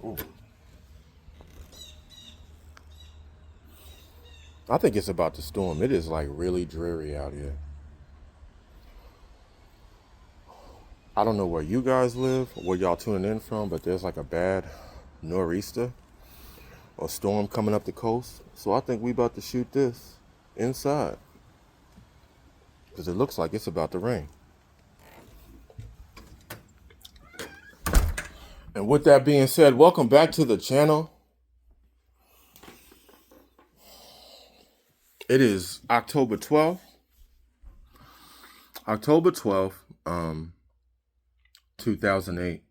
Ooh. I think it's about to storm. It is like really dreary out here. I don't know where you guys live, where y'all tuning in from, but there's like a bad nor'easter or storm coming up the coast. So I think we about to shoot this inside because it looks like it's about to rain. And with that being said, welcome back to the channel. It is October 12th. October 12th, 2008.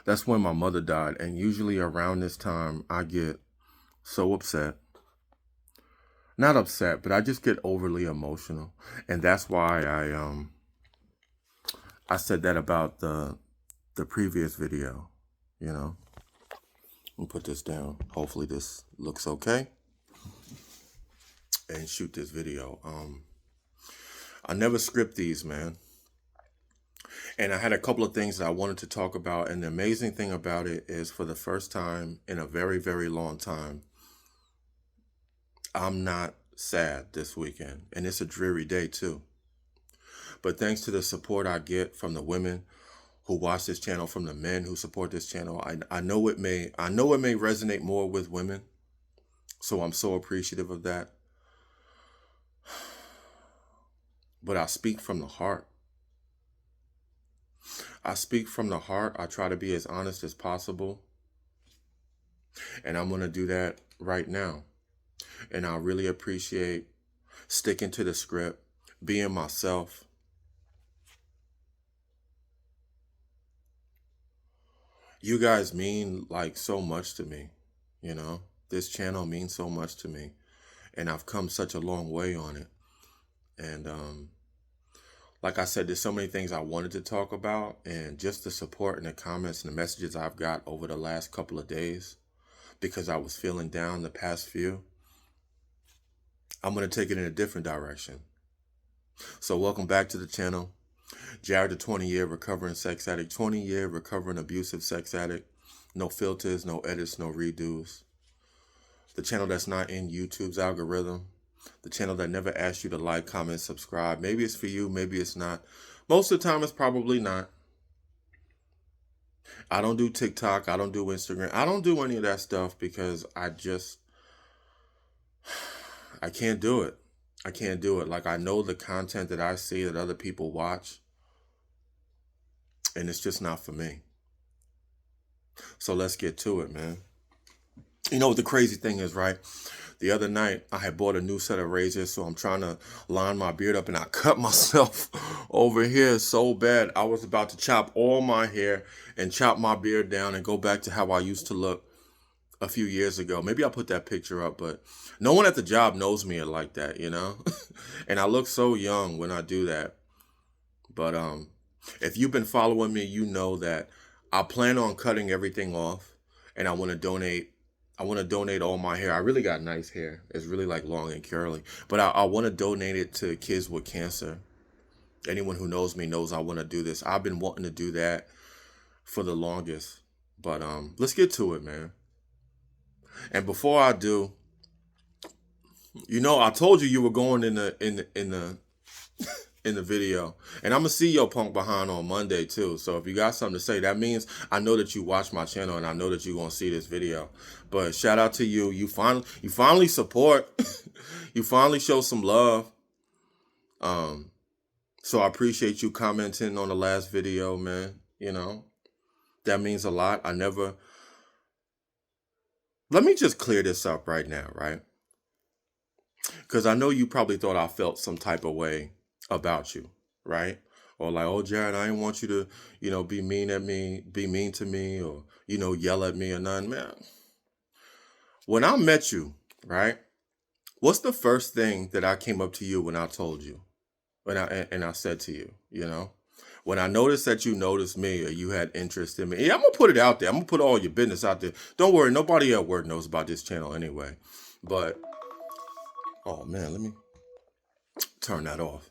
That's when my mother died. And usually around this time, I get so upset. Not upset, but I just get overly emotional. And that's why I said that about the previous video, you know. Let me put this down. Hopefully this looks okay. And shoot this video. I never script these, man. And I had a couple of things that I wanted to talk about. And the amazing thing about it is for the first time in a very, very long time, I'm not sad this weekend. And it's a dreary day too. But thanks to the support I get from the women who watch this channel, from the men who support this channel, I know it may resonate more with women. So I'm so appreciative of that. But I speak from the heart. I speak from the heart. I try to be as honest as possible. And I'm going to do that right now. And I really appreciate sticking to the script, being myself. You guys mean like so much to me, you know? This channel means so much to me. And I've come such a long way on it. And like I said, there's so many things I wanted to talk about, and just the support and the comments and the messages I've got over the last couple of days, because I was feeling down the past few, I'm going to take it in a different direction. So welcome back to the channel. Jared, the 20-year recovering sex addict, 20-year recovering abusive sex addict. No filters, no edits, no redos. The channel that's not in YouTube's algorithm. The channel that never asks you to like, comment, subscribe. Maybe it's for you, maybe it's not. Most of the time, it's probably not. I don't do TikTok. I don't do Instagram. I don't do any of that stuff because I can't do it. I can't do it. Like, I know the content that I see that other people watch, and it's just not for me. So let's get to it, man. You know what the crazy thing is, right? The other night, I had bought a new set of razors, so I'm trying to line my beard up, and I cut myself over here so bad. I was about to chop all my hair and chop my beard down and go back to how I used to look a few years ago. Maybe I'll put that picture up, but no one at the job knows me like that, you know? And I look so young when I do that. But if you've been following me, you know that I plan on cutting everything off, and I want to donate all my hair. I really got nice hair. It's really like long and curly. But I want to donate it to kids with cancer. Anyone who knows me knows I want to do this. I've been wanting to do that for the longest. But let's get to it, man. And before I do, you know, I told you were going in the video, and I'm gonna see your punk behind on Monday too. So if you got something to say, that means I know that you watch my channel, and I know that you're gonna see this video. But shout out to you. You finally support. You finally show some love. So I appreciate you commenting on the last video, man. You know, that means a lot. Let me just clear this up right now, right? Because I know you probably thought I felt some type of way about you, right? Or like, oh, Jared, I didn't want you to, you know, be mean to me, or, you know, yell at me or nothing, man. When I met you, right? What's the first thing that I came up to you when I told you, and I said to you, you know, when I noticed that you noticed me or you had interest in me? Yeah, I'm gonna put it out there. I'm gonna put all your business out there. Don't worry, nobody at work knows about this channel anyway. But oh man, let me turn that off.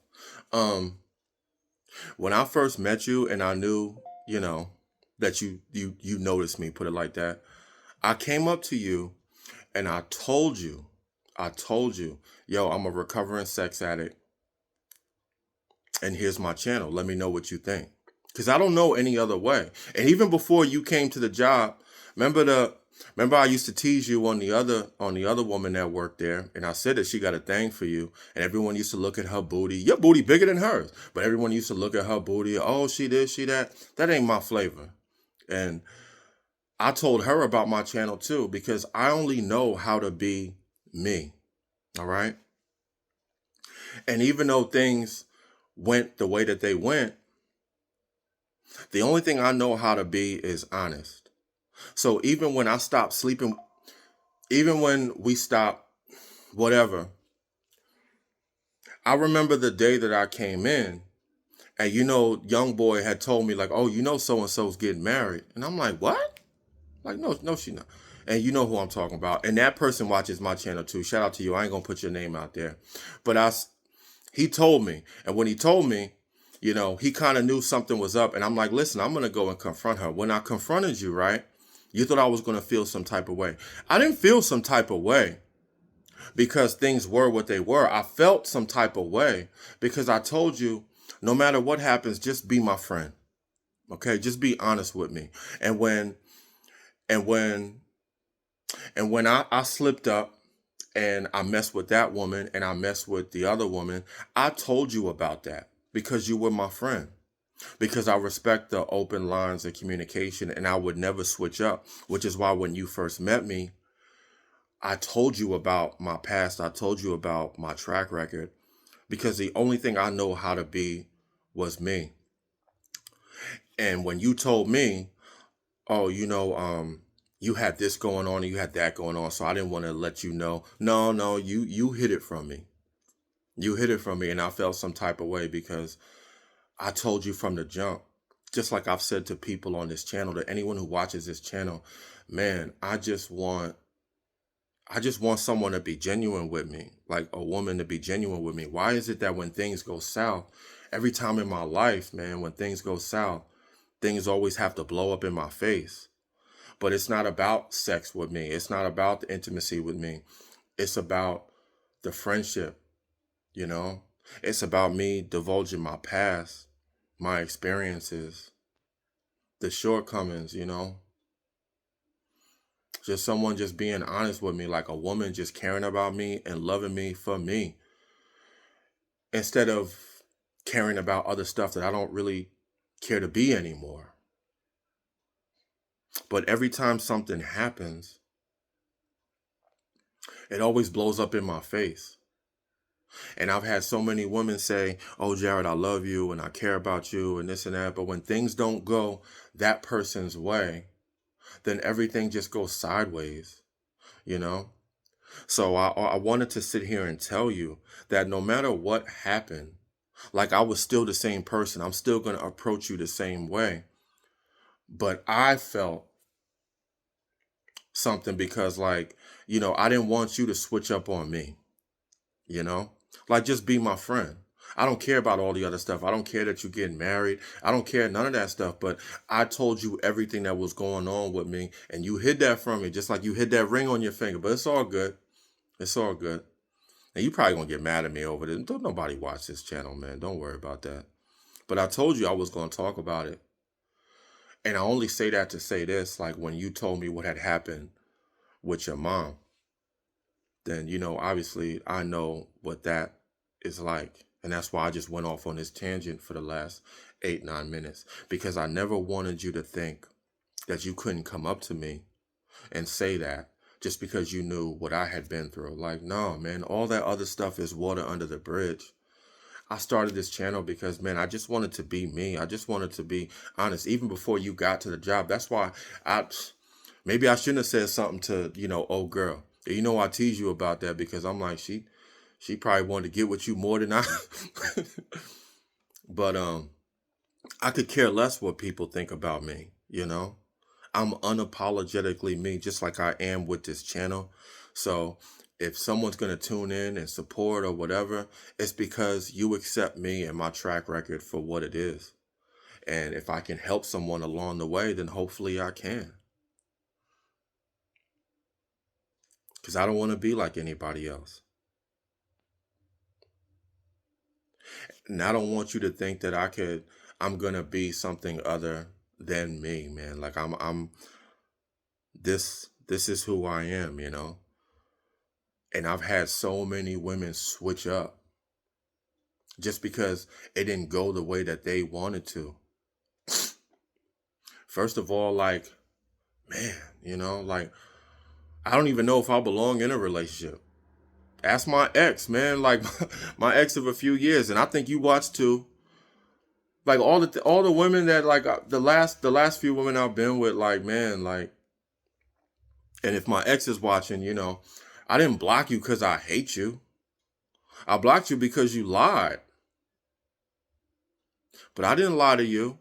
When I first met you and I knew, you know, that you noticed me, put it like that, I came up to you and I told you, yo, I'm a recovering sex addict and here's my channel. Let me know what you think. Because I don't know any other way. And even before you came to the job, remember the remember I used to tease you on the other woman that worked there, and I said that she got a thing for you, and everyone used to look at her booty. Your booty bigger than hers, but everyone used to look at her booty. Oh, she this, she that. That ain't my flavor. And I told her about my channel too because I only know how to be me. All right. And even though things went the way that they went, the only thing I know how to be is honest. So even when I stopped sleeping, even when we stopped, whatever, I remember the day that I came in and, young boy had told me like, oh, so and so's getting married. And I'm like, what? Like, no, no, she not. And you know who I'm talking about. And that person watches my channel too. Shout out to you. I ain't gonna put your name out there. But he told me. And when he told me, he kind of knew something was up. And I'm like, listen, I'm gonna go and confront her. When I confronted you, right? You thought I was gonna feel some type of way. I didn't feel some type of way because things were what they were. I felt some type of way because I told you, no matter what happens, just be my friend. Okay? Just be honest with me. And when and when And when I slipped up and I messed with that woman and I messed with the other woman, I told you about that because you were my friend. Because I respect the open lines of communication and I would never switch up, which is why when you first met me, I told you about my past. I told you about my track record because the only thing I know how to be was me. And when you told me, oh, you had this going on and you had that going on, so I didn't want to let you know. No, no, you hid it from me. You hid it from me, and I felt some type of way because I told you from the jump. Just like I've said to people on this channel, to anyone who watches this channel, man, I just want someone to be genuine with me, like a woman to be genuine with me. Why is it that when things go south, every time in my life, man, when things go south, things always have to blow up in my face? But it's not about sex with me. It's not about the intimacy with me. It's about the friendship, you know? It's about me divulging my past, my experiences, the shortcomings, Just someone just being honest with me, like a woman just caring about me and loving me for me instead of caring about other stuff that I don't really care to be anymore. But every time something happens, it always blows up in my face. And I've had so many women say, oh, Jared, I love you and I care about you and this and that. But when things don't go that person's way, then everything just goes sideways, you know? So I wanted to sit here and tell you that no matter what happened, like I was still the same person. I'm still going to approach you the same way. But I felt something because I didn't want you to switch up on me, you know? Like just be my friend. I don't care about all the other stuff. I don't care that you're getting married. I don't care none of that stuff. But I told you everything that was going on with me and you hid that from me just like you hid that ring on your finger. But it's all good. It's all good. And you probably gonna get mad at me over this. Don't nobody watch this channel, man. Don't worry about that. But I told you I was gonna talk about it. And I only say that to say this, like when you told me what had happened with your mom, then, obviously I know what that is like. And that's why I just went off on this tangent for the last 8, 9 minutes, because I never wanted you to think that you couldn't come up to me and say that just because you knew what I had been through. Like, no, man, all that other stuff is water under the bridge. I started this channel because, man, I just wanted to be me. I just wanted to be honest, even before you got to the job. That's why maybe I shouldn't have said something to, old girl. I tease you about that because I'm like, she probably wanted to get with you more than I. But I could care less what people think about me, I'm unapologetically me, just like I am with this channel. So if someone's going to tune in and support or whatever, it's because you accept me and my track record for what it is. And if I can help someone along the way, then hopefully I can. because I don't want to be like anybody else. And I don't want you to think that I'm going to be something other than me, man. Like this is who I am, you know? And I've had so many women switch up just because it didn't go the way that they wanted to. First of all, like, man, you know, like, I don't even know if I belong in a relationship. Ask my ex, man, like my ex of a few years, and I think you watched too. Like all the women that like the last few women I've been with, like man, like, and if my ex is watching, you know, I didn't block you because I hate you. I blocked you because you lied, but I didn't lie to you.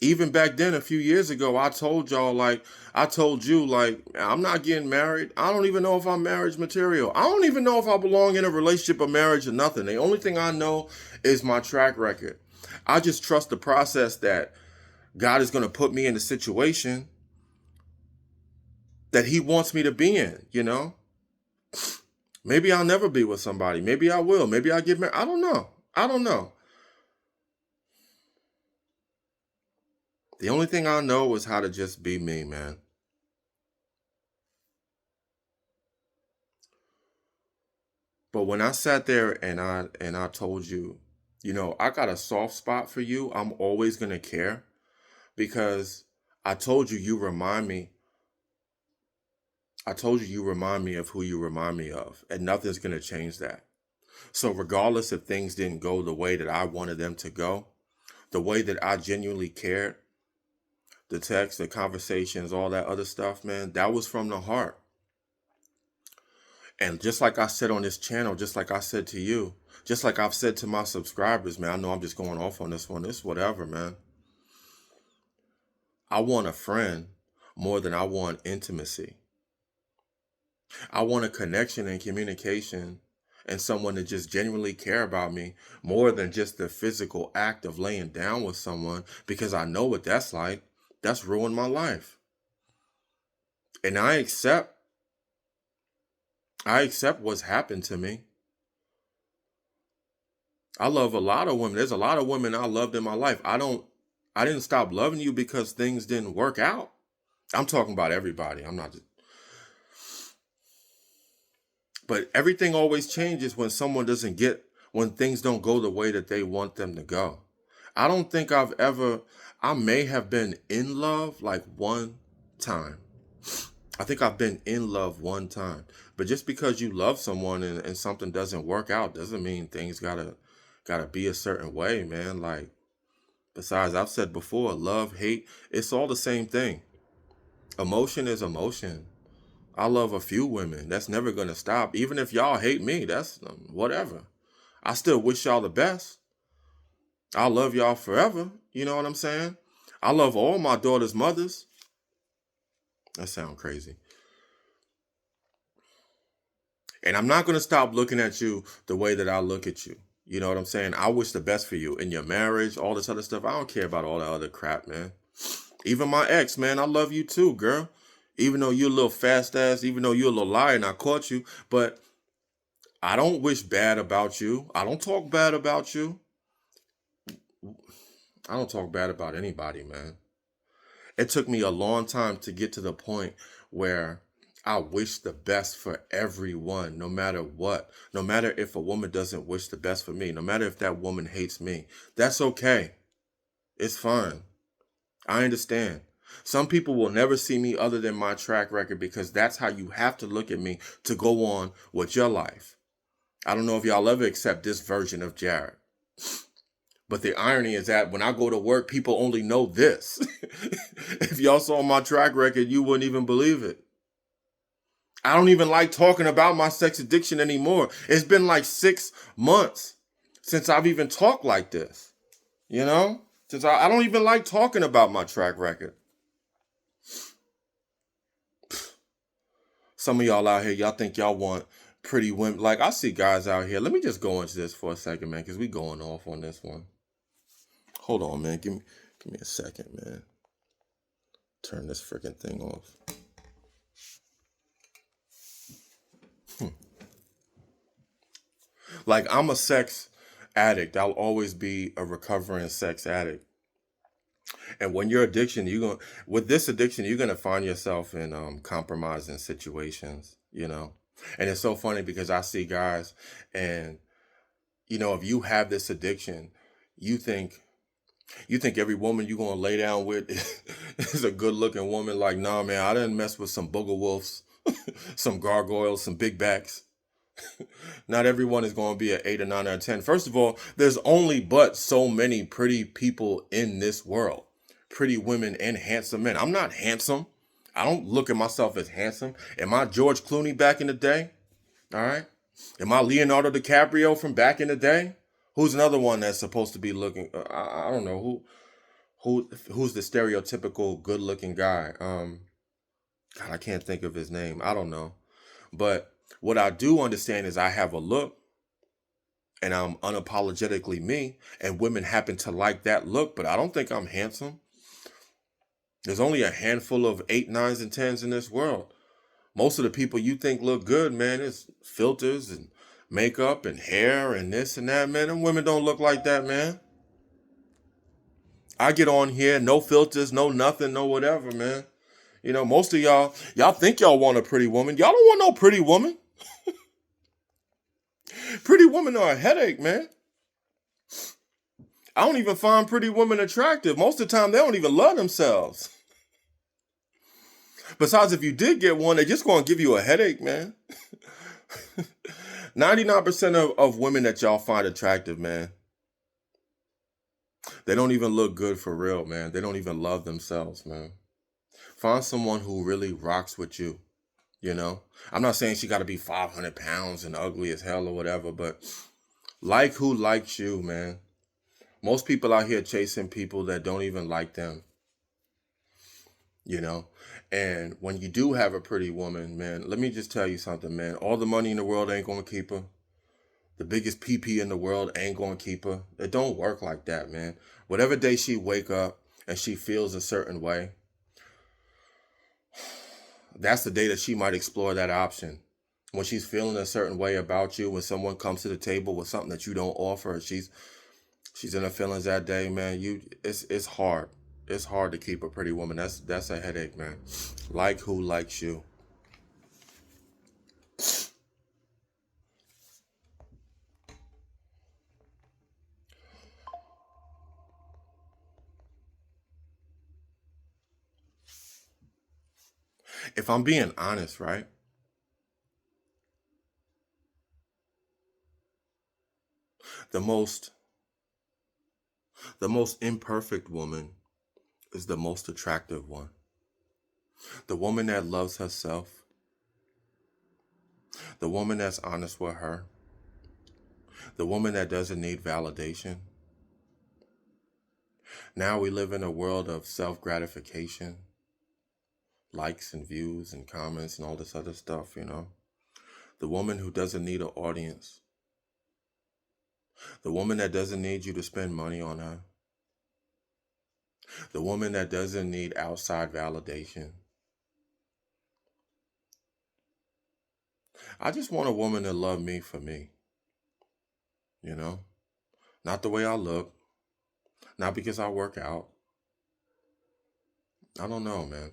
Even back then, a few years ago, I told y'all, like, I told you, like, I'm not getting married. I don't even know if I'm marriage material. I don't even know if I belong in a relationship or marriage or nothing. The only thing I know is my track record. I just trust the process that God is going to put me in the situation that He wants me to be in, you know? Maybe I'll never be with somebody. Maybe I will. Maybe I'll get married. I don't know. I don't know. The only thing I know is how to just be me, man. But when I sat there and I told you, you know, I got a soft spot for you. I'm always going to care because I told you you remind me. I told you you remind me of who you remind me of, and nothing's going to change that. So regardless if things didn't go the way that I wanted them to go, the way that I genuinely cared, the text, the conversations, all that other stuff, man, that was from the heart. And just like I said on this channel, just like I said to you, just like I've said to my subscribers, man, I know I'm just going off on this one. It's whatever, man. I want a friend more than I want intimacy. I want a connection and communication and someone to just genuinely care about me more than just the physical act of laying down with someone because I know what that's like. That's ruined my life. And I accept what's happened to me. I love a lot of women. There's a lot of women I loved in my life. I didn't stop loving you because things didn't work out. I'm talking about everybody. I'm not just, but everything always changes when when things don't go the way that they want them to go. I don't think I may have been in love like one time. I think I've been in love one time. But just because you love someone and something doesn't work out doesn't mean things gotta be a certain way, man. Like, besides, I've said before, love, hate, it's all the same thing. Emotion is emotion. I love a few women. That's never gonna stop. Even if y'all hate me, that's whatever. I still wish y'all the best. I love y'all forever. You know what I'm saying? I love all my daughter's mothers. That sounds crazy. And I'm not going to stop looking at you the way that I look at you. You know what I'm saying? I wish the best for you in your marriage, all this other stuff. I don't care about all that other crap, man. Even my ex, man, I love you too, girl. Even though you're a little fast ass, even though you're a little liar and I caught you, but I don't wish bad about you. I don't talk bad about you. I don't talk bad about anybody, man. It took me a long time to get to the point where I wish the best for everyone, no matter what. No matter if a woman doesn't wish the best for me, no matter if that woman hates me. That's okay. It's fine. I understand. Some people will never see me other than my track record because that's how you have to look at me to go on with your life. I don't know if y'all ever accept this version of Jared. But the irony is that when I go to work, people only know this. If y'all saw my track record, you wouldn't even believe it. I don't even like talking about my sex addiction anymore. It's been like 6 months since I've even talked like this. You know? Since I don't even like talking about my track record. Some of y'all out here, y'all think y'all want pretty women. Like, I see guys out here. Let me just go into this for a second, man, because we going off on this one. Hold on, man. Give me a second, man. Turn this freaking thing off. Like, I'm a sex addict. I'll always be a recovering sex addict. And when your addiction, you're going with this addiction, you're gonna find yourself in compromising situations, you know. And it's so funny because I see guys, and if you have this addiction, you think every woman you're gonna lay down with is a good looking woman. Like, nah, man, I didn't mess with some booger wolves, some gargoyles, some big backs. Not everyone is going to be an 8 or 9 or 10. First of all, there's only but so many pretty people in this world. Pretty women and handsome men. I'm not handsome. I don't look at myself as handsome. Am I George Clooney back in the day? All right. Am I Leonardo DiCaprio from back in the day? Who's another one that's supposed to be looking? I don't know who's the stereotypical good looking guy. God, I can't think of his name. I don't know. But what I do understand is I have a look, and I'm unapologetically me, and women happen to like that look, but I don't think I'm handsome. There's only a handful of 8, 9s, and 10s in this world. Most of the people you think look good, man, is filters and makeup and hair and this and that, man. And women don't look like that, man. I get on here, no filters, no nothing, no whatever, man. Most of y'all think y'all want a pretty woman. Y'all don't want no pretty woman. Pretty women are a headache, man. I don't even find pretty women attractive. Most of the time, they don't even love themselves. Besides, if you did get one, they're just going to give you a headache, man. 99% of women that y'all find attractive, man, they don't even look good for real, man. They don't even love themselves, man. Find someone who really rocks with you, I'm not saying she got to be 500 pounds and ugly as hell or whatever, but like who likes you, man. Most people out here chasing people that don't even like them, And when you do have a pretty woman, man, let me just tell you something, man. All the money in the world ain't going to keep her. The biggest PP in the world ain't going to keep her. It don't work like that, man. Whatever day she wake up and she feels a certain way, that's the day that she might explore that option. When she's feeling a certain way about you, when someone comes to the table with something that you don't offer, she's in her feelings that day, man. It's hard. It's hard to keep a pretty woman. That's a headache, man. Like who likes you. If I'm being honest, right? The most imperfect woman is the most attractive one. The woman that loves herself, the woman that's honest with her, the woman that doesn't need validation. Now we live in a world of self-gratification, likes and views and comments and all this other stuff, The woman who doesn't need an audience. The woman that doesn't need you to spend money on her. The woman that doesn't need outside validation. I just want a woman to love me for me. Not the way I look. Not because I work out. I don't know, man.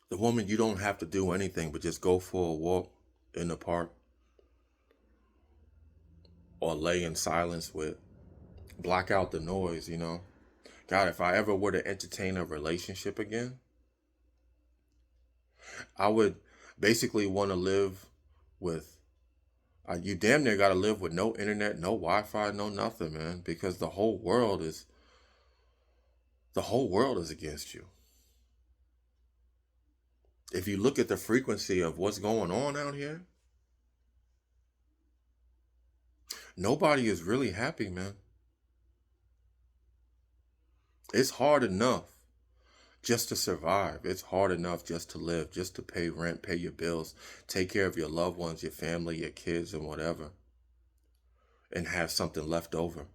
The woman you don't have to do anything but just go for a walk in the park or lay in silence with. Block out the noise, God, if I ever were to entertain a relationship again, I would basically want to live with, you damn near got to live with no internet, no Wi-Fi, no nothing, man, because the whole world is against you. If you look at the frequency of what's going on out here, nobody is really happy, man. It's hard enough just to survive. It's hard enough just to live, just to pay rent, pay your bills, take care of your loved ones, your family, your kids, and whatever, and have something left over.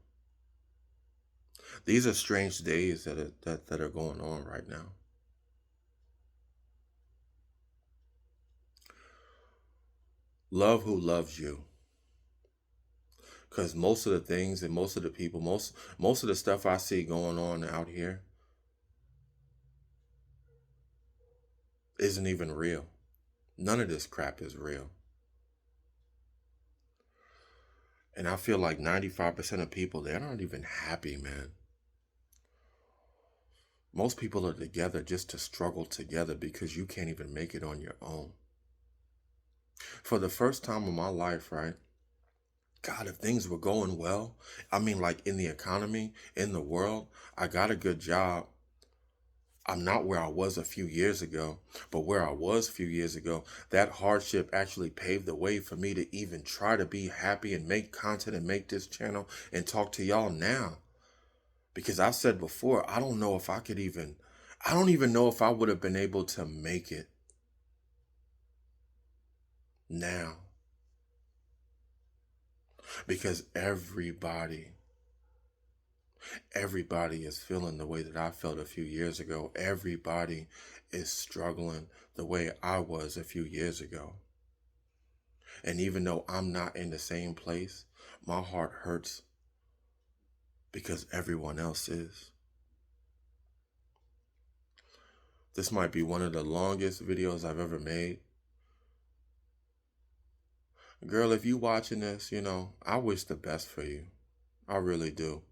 These are strange days that are going on right now. Love who loves you. Because most of the things and most of the people, most of the stuff I see going on out here isn't even real. None of this crap is real. And I feel like 95% of people, they're not even happy, man. Most people are together just to struggle together because you can't even make it on your own. For the first time in my life, right? God, if things were going well, I mean, like in the economy, in the world, I got a good job. I'm not where I was a few years ago, but where I was a few years ago, that hardship actually paved the way for me to even try to be happy and make content and make this channel and talk to y'all now. Because I said before, I don't know if I could even, I don't even know if I would have been able to make it now. Because everybody is feeling the way that I felt a few years ago. Everybody is struggling the way I was a few years ago. And even though I'm not in the same place, my heart hurts because everyone else is. This might be one of the longest videos I've ever made. Girl, if you watching this, I wish the best for you. I really do.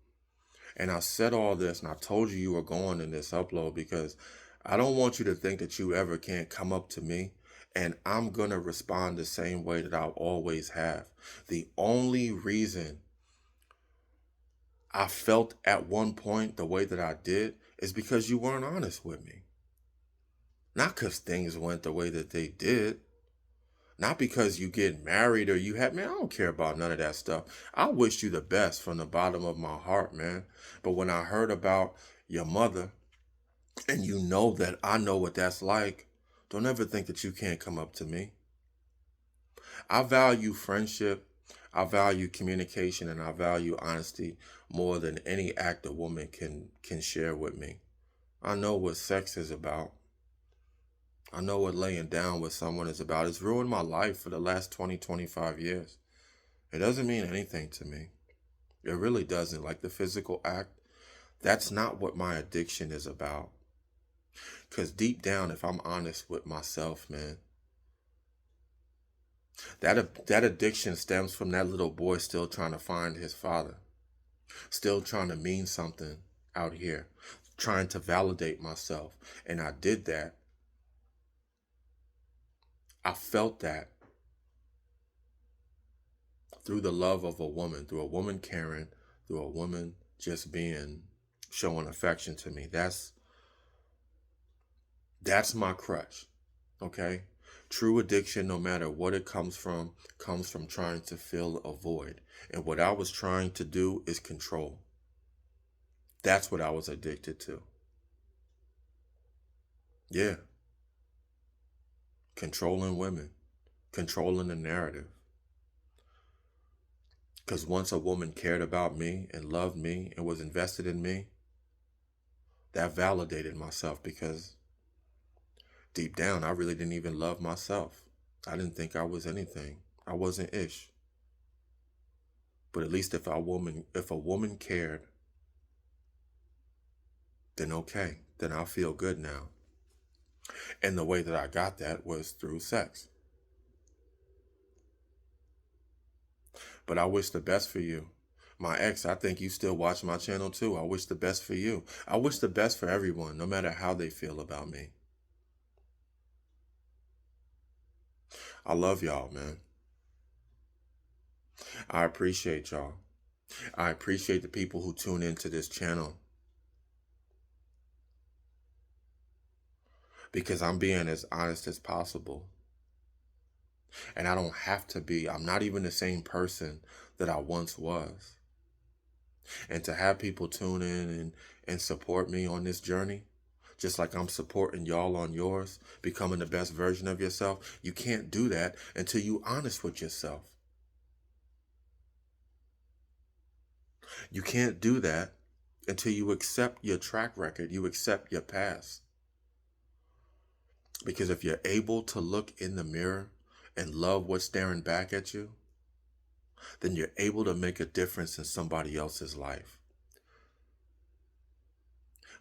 And I said all this and I told you you were going in this upload because I don't want you to think that you ever can't come up to me and I'm going to respond the same way that I always have. The only reason I felt at one point the way that I did is because you weren't honest with me. Not because things went the way that they did. Not because you get married or you had, man, I don't care about none of that stuff. I wish you the best from the bottom of my heart, man. But when I heard about your mother, and you know that I know what that's like, don't ever think that you can't come up to me. I value friendship, I value communication, and I value honesty more than any act a woman can share with me. I know what sex is about. I know what laying down with someone is about. It's ruined my life for the last 20, 25 years. It doesn't mean anything to me. It really doesn't. Like the physical act, that's not what my addiction is about. Because deep down, if I'm honest with myself, man, that addiction stems from that little boy still trying to find his father, still trying to mean something out here, trying to validate myself. And I did that. I felt that through the love of a woman, through a woman caring, through a woman just showing affection to me. That's my crutch. Okay? True addiction, no matter what it comes from trying to fill a void. And what I was trying to do is control. That's what I was addicted to. Yeah. Controlling women, controlling the narrative. Because once a woman cared about me and loved me and was invested in me, that validated myself because deep down, I really didn't even love myself. I didn't think I was anything. I wasn't ish. But at least if a woman cared, then okay, then I'll feel good now. And the way that I got that was through sex. But I wish the best for you. My ex, I think you still watch my channel too. I wish the best for you. I wish the best for everyone, no matter how they feel about me. I love y'all, man. I appreciate y'all. I appreciate the people who tune into this channel. Because I'm being as honest as possible. And I don't have to be. I'm not even the same person that I once was. And to have people tune in and support me on this journey, just like I'm supporting y'all on yours, becoming the best version of yourself, you can't do that until you're honest with yourself. You can't do that until you accept your track record, you accept your past. Because if you're able to look in the mirror and love what's staring back at you, then you're able to make a difference in somebody else's life.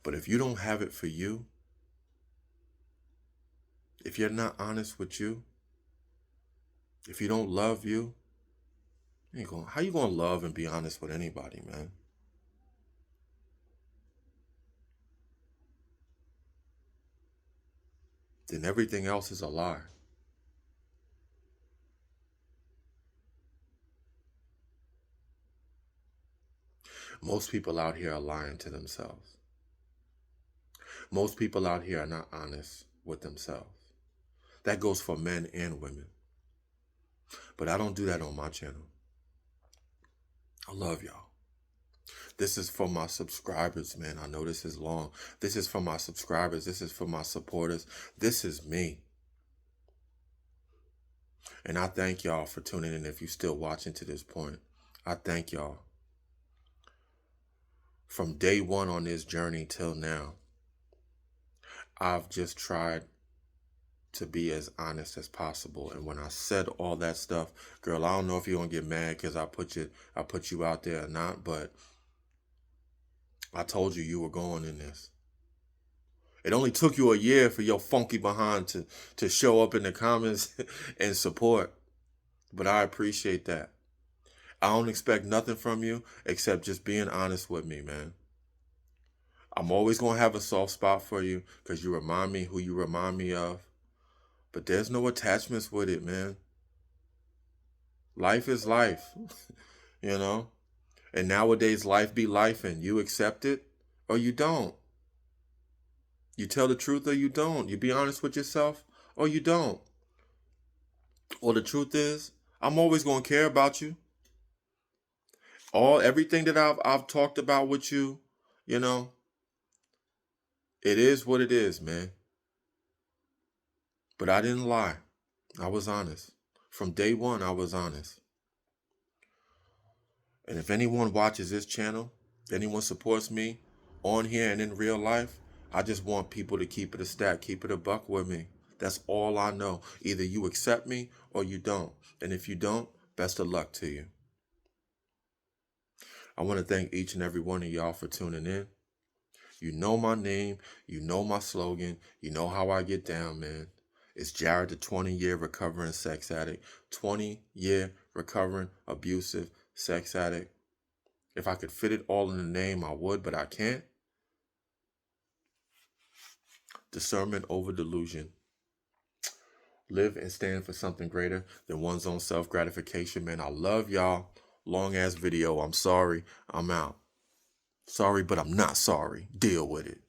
But if you don't have it for you, if you're not honest with you, if you don't love you, how you gonna love and be honest with anybody, man? Then everything else is a lie. Most people out here are lying to themselves. Most people out here are not honest with themselves. That goes for men and women. But I don't do that on my channel. I love y'all. This is for my subscribers, man. I know this is long. This is for my subscribers. This is for my supporters. This is me. And I thank y'all for tuning in. If you're still watching to this point, I thank y'all. From day one on this journey till now, I've just tried to be as honest as possible. And when I said all that stuff, girl, I don't know if you're gonna get mad because I put you out there or not, but I told you were going in this. It only took you a year for your funky behind to show up in the comments and support. But I appreciate that. I don't expect nothing from you except just being honest with me, man. I'm always going to have a soft spot for you because you remind me who you remind me of. But there's no attachments with it, man. Life is life, you know? And nowadays, life be life, and you accept it or you don't. You tell the truth or you don't. You be honest with yourself or you don't. Well, the truth is, I'm always going to care about you. Everything that I've talked about with you, you know, it is what it is, man. But I didn't lie. I was honest. From day one, I was honest. And if anyone watches this channel, anyone supports me on here and in real life, I just want people to keep it a stack, keep it a buck with me. That's all I know. Either you accept me or you don't. And if you don't, best of luck to you. I want to thank each and every one of y'all for tuning in. You know my name. You know my slogan. You know how I get down, man. It's Jared, the 20-year recovering sex addict. 20-year recovering abusive sex addict. If I could fit it all in the name, I would, but I can't. Discernment over delusion. Live and stand for something greater than one's own self-gratification, man. I love y'all. Long ass video. I'm sorry. I'm out. Sorry, but I'm not sorry. Deal with it.